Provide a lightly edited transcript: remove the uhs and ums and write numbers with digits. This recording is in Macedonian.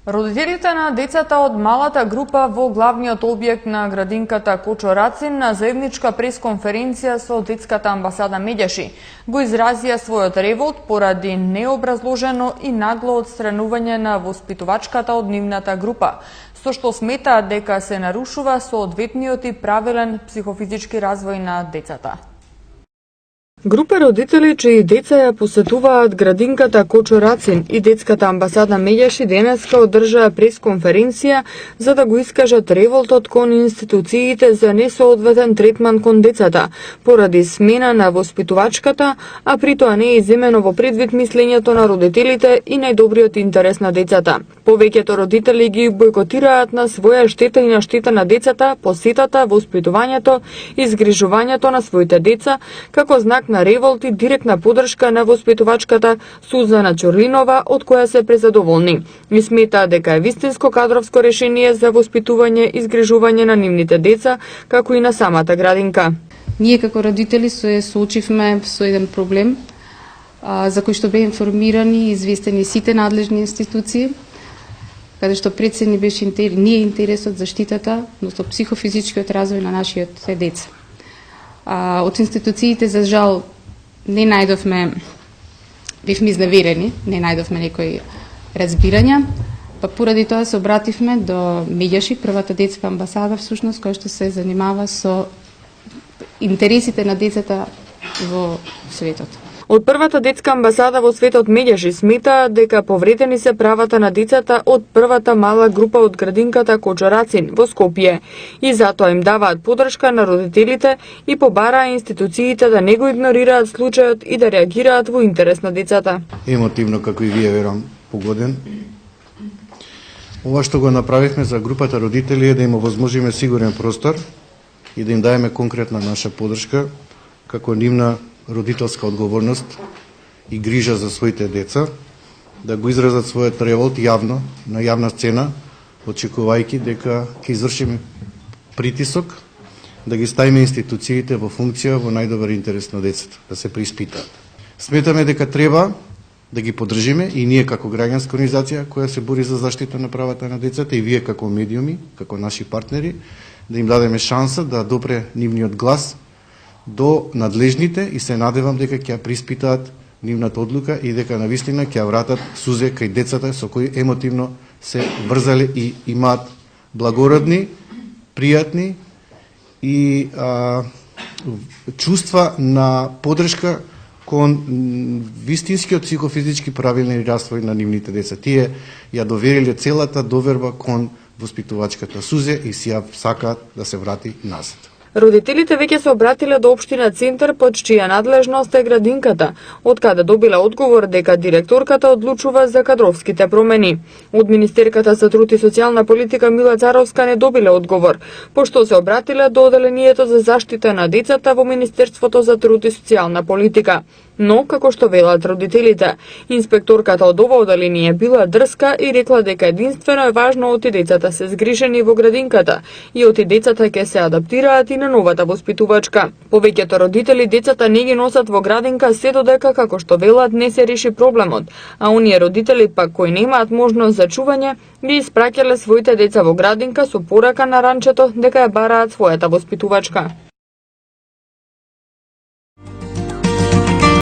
Родителите на децата од малата група во главниот објект на градинката Кочо Рацин на заедничка пресконференција со детската амбасада Медјаши го изразија својот револт поради необразложено и нагло отстранување на воспитувачката од нивната група, со што сметаат дека се нарушува соодветниот и правилен психофизички развој на децата. Група родители чии деца ја посетуваат градинката Кочо Рацин и детската амбасада Медјаши денеска одржаа пресконференција за да го искажат револтот кон институциите за несоодветен третман кон децата поради смена на воспитувачката, а при тоа не е иземено во предвид мислењето на родителите и најдобриот интерес на децата. Повеќето родители ги бойкотираат на своја штета и на штета на децата посетата, воспитувањето и згрижувањето на своите деца како знак на револт и директна поддршка на воспитувачката Сузана Чорлинова, од која се презадоволни. И сметаа дека е вистинско кадровско решение за воспитување и згрижување на нивните деца, како и на самата градинка. Ние како родители се соочивме со еден проблем за кој што беа информирани и известени сите надлежни институции, каде што пред се ни беше ние интересот заштитата, но со психофизичкиот развој на нашите деца. Од институциите, за жал, не најдовме, бивме изневерени, не најдовме некои разбирања, па поради тоа се обративме до Медјаши, првата детска амбасада, всушност, која што се занимава со интересите на децата во светот. Од првата детска амбасада во светот Медјаши сметаат дека повредени се правата на децата од првата мала група од градинката Кочо Рацин во Скопје и затоа им даваат поддршка на родителите и побараа институциите да не го игнорираат случајот и да реагираат во интерес на децата. Емотивно, како и вие верам, погоден. Ова што го направивме за групата родители е да им овозможиме сигурен простор и да им даеме конкретна наша поддршка како нивна родителска одговорност и грижа за своите деца, да го изразат својот револт јавно, на јавна сцена, очекувајќи дека ќе извршиме притисок, да ги ставиме институциите во функција во најдобар интерес на децата, да се преиспитаат. Сметаме дека треба да ги поддржиме и ние како граѓанска организација која се бори за заштита на правата на децата и вие како медиуми, како наши партнери, да им дадеме шанса да допре нивниот глас до надлежните и се надевам дека ќе приспитаат нивната одлука и дека навистина ќе вратат сузе кај децата со кои емотивно се врзале и имаат благородни, пријатни и чувства на поддршка кон вистинскиот психофизички правилен развој на нивните деца. Тие ја довериле целата доверба кон воспитувачката Сузе и си сакаат да се врати назад. Родителите веќе се обратиле до општина Центар, под чија надлежност е градинката, од каде добила одговор дека директорката одлучува за кадровските промени. Од Министерката за труд и социјална политика Мила Царовска не добиле одговор, пошто се обратиле до Оделението за заштита на децата во Министерството за труд и социјална политика. Но, како што велат родителите, инспекторката од ова оделение била дрска и рекла дека единствено е важно оти децата се згрижени во градинката и оти децата ќе се адаптираат и на новата воспитувачка. Повеќето родители децата не ги носат во градинка се додека, како што велат, не се реши проблемот, а оние родители пак кои немаат можност за чување, ги испраќале своите деца во градинка со порака на ранчето дека ја бараат својата воспитувачка.